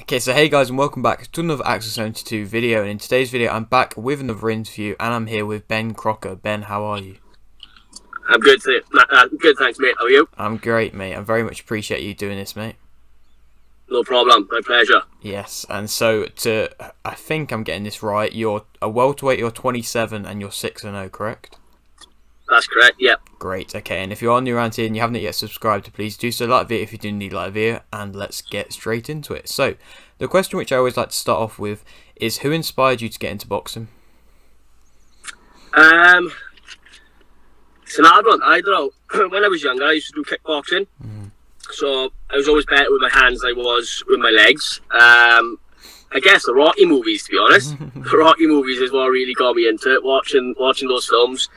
Okay, so hey guys and welcome back to another Axel 72 video, and in today's video I'm back with another interview and I'm here with Ben Crocker. Ben, how are you? I'm good, good, thanks mate, how are you? I'm great, mate. I very much appreciate you doing this, mate. No problem, my pleasure. Yes, and so I think I'm getting this right, you're a welterweight, you're 27 and you're 6-0, correct? That's correct, yeah. Great, okay, and if you're new around here and you haven't yet subscribed, please do so, like the video if you do need like the video, and let's get straight into it. So, the question which I always like to start off with is, who inspired you to get into boxing? It's an hard one. I don't know. When I was younger, I used to do kickboxing, so I was always better with my hands than I was with my legs. I guess the Rocky movies, to be honest. The Rocky movies is what really got me into it, watching those films.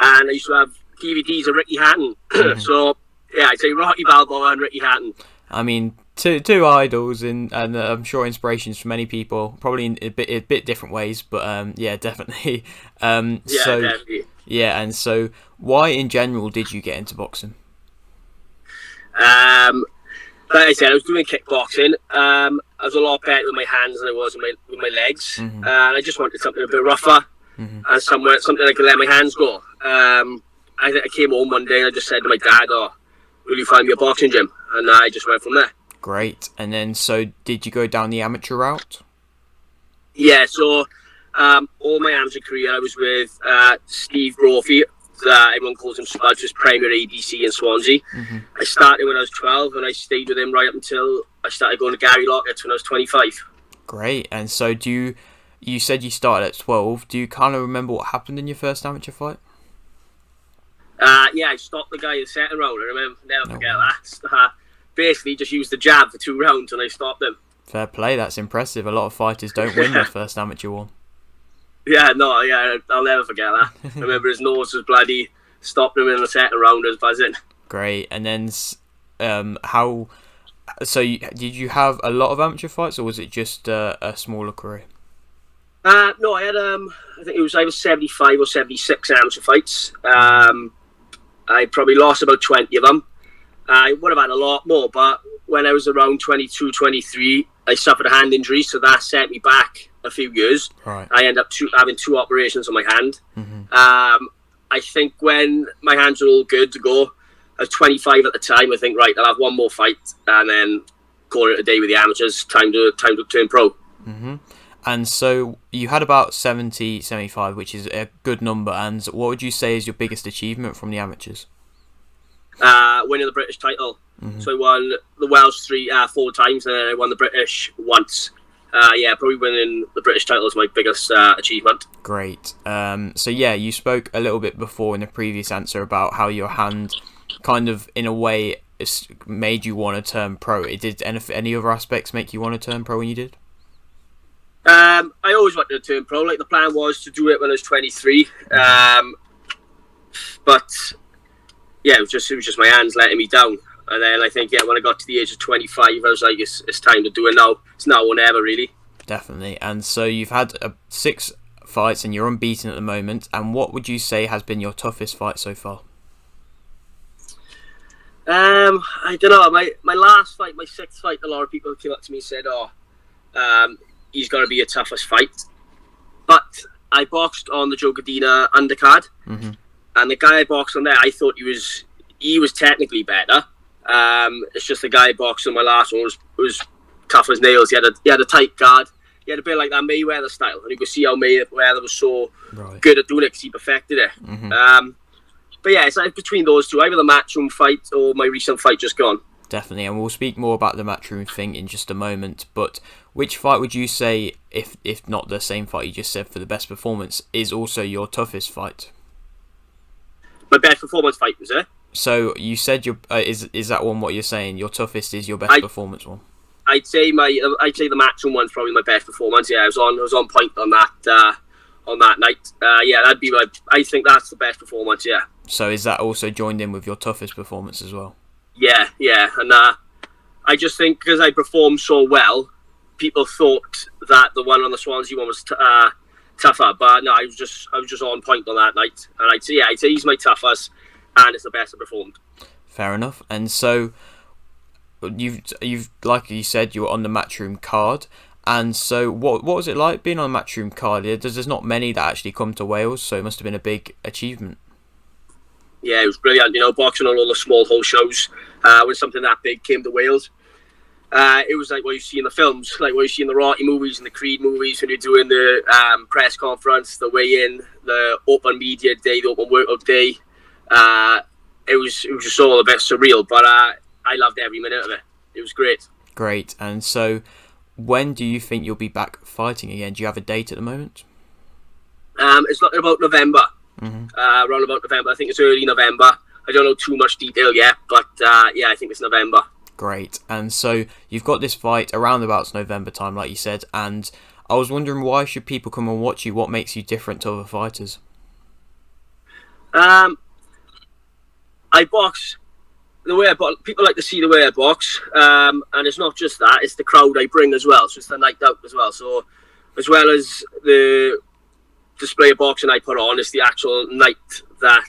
And I used to have DVDs of Ricky Hatton. So, yeah, I'd say Rocky Balboa and Ricky Hatton. I mean, two idols and I'm sure inspirations for many people, probably in a bit different ways, but yeah, definitely. Definitely. Yeah, and so why in general did you get into boxing? Like I said, I was doing kickboxing. I was a lot better with my hands than I was with my legs. And I just wanted something a bit rougher and something I could let my hands go. I came home one day and I just said to my dad, will you find me a boxing gym? And I just went from there. Great. And then, so did you go down the amateur route? Yeah, so all my amateur career I was with Steve Brophy. Everyone calls him Spuds, his primary ADC in Swansea. I started when I was 12 and I stayed with him right up until I started going to Gary Lockett's when I was 25. Great. And so you said you started at 12. Do you kind of remember what happened in your first amateur fight? Yeah, I stopped the guy in the second round. I never forget that. Basically, just used the jab for 2 rounds and I stopped him. Fair play, that's impressive. A lot of fighters don't win their first amateur one. Yeah, I'll never forget that. I remember his nose was bloody, stopped him in the second round, I was buzzing. Great, and then did you have a lot of amateur fights or was it just a smaller career? No, I had, I think it was either 75 or 76 amateur fights. I probably lost about 20 of them. I would have had a lot more, but when I was around 22, 23, I suffered a hand injury, so that set me back a few years. Right. I ended up having 2 operations on my hand. I think when my hands were all good to go, I was 25 at the time, I think, right, I'll have one more fight, and then call it a day with the amateurs, time to turn pro. And so you had about 70, 75, which is a good number, and what would you say is your biggest achievement from the amateurs? Winning the British title. So I won the Welsh 4 times, and then I won the British once. Yeah, probably winning the British title is my biggest achievement. Great. So yeah, you spoke a little bit before in the previous answer about how your hand kind of, in a way, made you want to turn pro. Did any other aspects make you want to turn pro when you did? I always wanted to turn pro. Like, the plan was to do it when I was 23. But yeah, it was just my hands letting me down. And then I think, when I got to the age of 25, I was like, it's time to do it now. It's now or never, really. Definitely. And so you've had 6 fights and you're unbeaten at the moment. And what would you say has been your toughest fight so far? I don't know. My last fight, my 6th fight, a lot of people came up to me and said, he's got to be your toughest fight. But I boxed on the Joe Godina undercard. And the guy I boxed on there, I thought he was technically better. It's just the guy I boxed on my last one was tough as nails. He had a tight guard. He had a bit like that Mayweather style, and you could see how Mayweather was so good at doing it because he perfected it. But yeah, it's like between those two, either the matchroom fight or my recent fight just gone. Definitely, and we'll speak more about the matchroom thing in just a moment. But which fight would you say, if not the same fight you just said for the best performance, is also your toughest fight? My best performance fight, was it? So you said is that one what you're saying? Your toughest is your best performance one? I'd say the matchroom one's probably my best performance. Yeah, I was on point on that night. Yeah, that'd be I think that's the best performance. Yeah. So is that also joined in with your toughest performance as well? Yeah, and I just think because I performed so well, people thought that the one on the Swansea one was tougher, but no, I was just on point on that night, and I'd say he's my toughest, and it's the best I performed. Fair enough. And so you've like you said, you were on the Matchroom card. And so, what was it like being on a Matchroom card? There's not many that actually come to Wales, so it must have been a big achievement. Yeah, it was brilliant. Boxing on all the small hole shows when something that big came to Wales. It was like what you see in the films, like what you see in the Rocky movies and the Creed movies when you're doing the press conference, the weigh-in, the open media day, the open workout day. It was just all a bit surreal, but I loved every minute of it. It was great. Great. And so, when do you think you'll be back fighting again? Do you have a date at the moment? It's looking about November. Around about November. I think it's early November. I don't know too much detail yet, but I think it's November. Great. And so you've got this fight around about November time, like you said, and I was wondering, why should people come and watch you? What makes you different to other fighters? I box the way I box. People like to see the way I box, and it's not just that; it's the crowd I bring as well. So it's the night out as well. So as well as the display of boxing I put on, it's the actual night that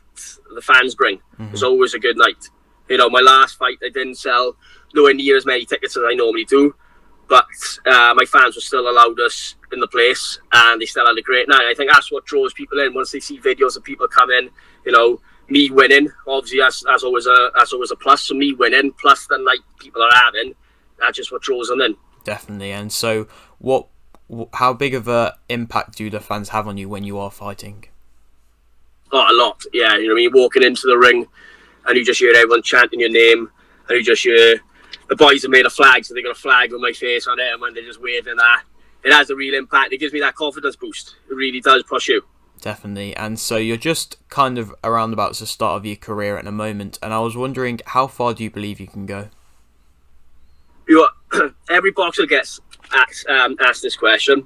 the fans bring. It's always a good night. My last fight, I didn't sell nowhere near as many tickets as I normally do, but my fans were still allowed us in the place, and they still had a great night. I think that's what draws people in once they see videos of people come in. Me winning, obviously that's always a plus. So me winning plus the night people are having, that's just what draws them in. Definitely. And so, how big of a impact do the fans have on you when you are fighting? Oh, a lot. Yeah, walking into the ring, and you just hear everyone chanting your name, and you just hear the boys have made a flag, so they got a flag with my face on it, and when they're just waving that, it has a real impact. It gives me that confidence boost. It really does push you. Definitely. And so you're just kind of around about the start of your career at the moment, and I was wondering, how far do you believe you can go? Every boxer gets asked this question.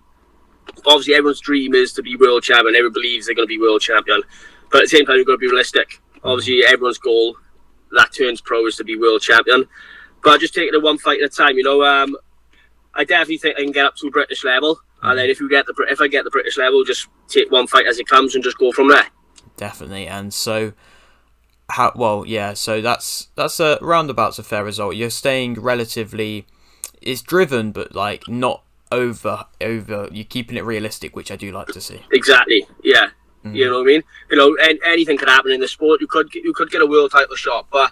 Obviously, everyone's dream is to be world champion. Everyone believes they're going to be world champion. But at the same time, you've got to be realistic. Obviously, everyone's goal that turns pro is to be world champion. But just take it one fight at a time. I definitely think I can get up to a British level. And then if I get the British level, just take one fight as it comes and just go from there. Definitely. And so, so that's a roundabout's a fair result. You're staying relatively, it's driven, but like not over. You're keeping it realistic, which I do like to see. Exactly. Yeah. You know what I mean? Anything could happen in the sport. You could get a world title shot, but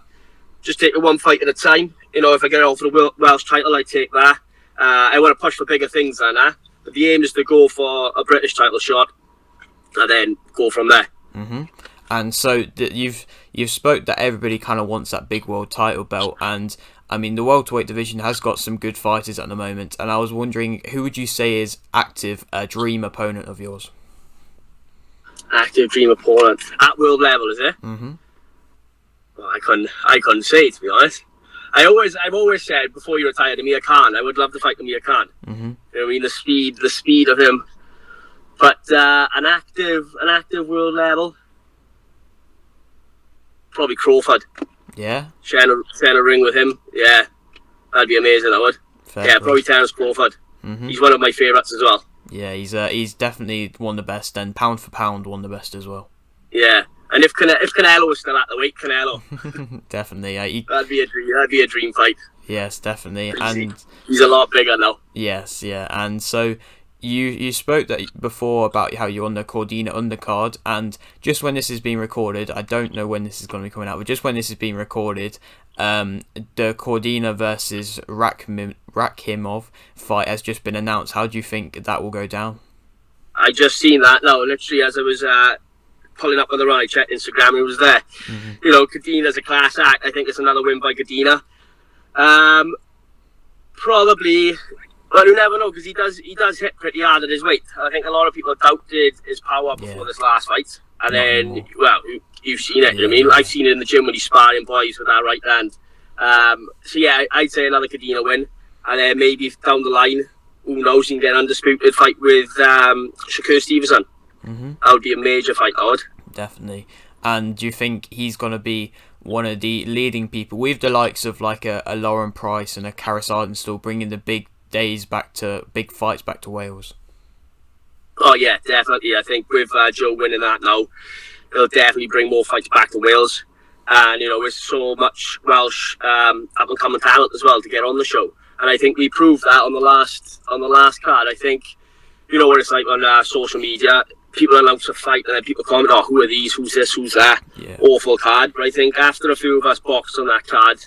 just take it one fight at a time. If I get offered a Welsh title, I take that. I want to push for bigger things than that. But the aim is to go for a British title shot, and then go from there. And so you've spoke that everybody kind of wants that big world title belt, and I mean the welterweight division has got some good fighters at the moment. And I was wondering, who would you say is active, a dream opponent of yours? Active dream opponent at world level, is it? Well, I couldn't say, to be honest. I've always said before you retired, Amir Khan. I would love to fight Amir Khan. The speed of him. But an active world level, probably Crawford. Yeah. Sharing a ring with him. Yeah, that'd be amazing. That would. Probably Terence Crawford. He's one of my favourites as well. Yeah, he's definitely one of the best, and pound for pound, one of the best as well. Yeah. And if Canelo was still at the weight, Canelo. Definitely. That'd be a dream fight. Yes, definitely. And he's a lot bigger now. Yes, yeah. And so you spoke before about how you're on the Cordina undercard, and just when this is being recorded, I don't know when this is going to be coming out, but just when this is being recorded, the Cordina versus Rakhimov fight has just been announced. How do you think that will go down? I just seen that now, literally as I was pulling up on the run, I checked Instagram and it was there. Kadina's a class act. I think it's another win by Kadina. Probably, well, you never know, because he does hit pretty hard at his weight. I think a lot of people doubted his power before this last fight, and then you've seen it. You know what I mean? I've seen it in the gym when he's sparring boys with that right hand. So yeah, I'd say another Kadina win, and then maybe down the line, who knows, he can get an undisputed fight with Shakur Stevenson. That would be a major fight, Lord. Definitely. And do you think he's going to be one of the leading people with the likes of like a Lauren Price and a Karis Ardenstall, bringing the big fights back to Wales? Oh yeah, definitely. I think with Joe winning that now, it'll definitely bring more fights back to Wales. and with so much Welsh up and coming talent as well to get on the show. And I think we proved that on the last card. I think what it's like on social media. People announce a fight and then people comment, "Oh, who are these? Who's this? Who's that?" Yeah. Awful card. But I think after a few of us boxed on that card,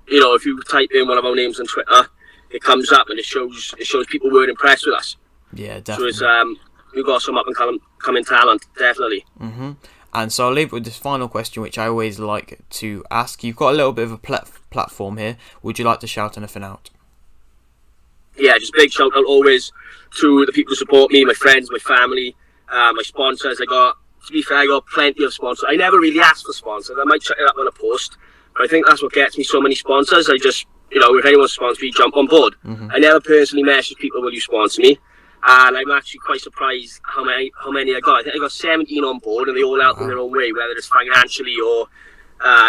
if you type in one of our names on Twitter, it comes up and it shows people were impressed with us. Yeah, definitely. So we've got some up and coming talent, definitely. And so I'll leave it with this final question, which I always like to ask. You've got a little bit of a platform here. Would you like to shout anything out? Yeah, just big shout out always to the people who support me, my friends, my family, my sponsors. To be fair, I got plenty of sponsors. I never really asked for sponsors. I might check it up on a post, but I think that's what gets me so many sponsors. I just, if anyone sponsors me, jump on board. I never personally message people, will you sponsor me? And I'm actually quite surprised how many I got. I think I got 17 on board, and they all help in their own way, whether it's financially or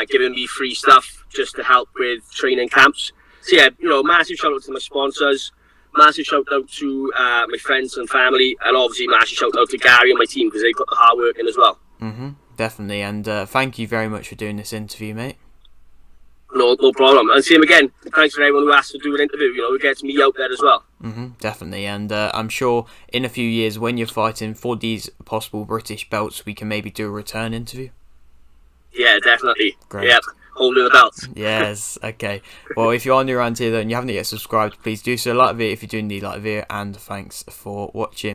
giving me free stuff just to help with training camps. So yeah, massive shout out to my sponsors, massive shout out to my friends and family, and obviously massive shout out to Gary and my team because they put the hard work in as well. Definitely, and thank you very much for doing this interview, mate. No problem. And same again, thanks for everyone who asked to do an interview. It gets me out there as well. Definitely, and I'm sure in a few years when you're fighting for these possible British belts, we can maybe do a return interview. Yeah, definitely. Great. Yep, holding the belt. Yes, okay. Well, if you're new around here though and you haven't yet subscribed, please do so. Like the video if you do indeed like the video, and thanks for watching.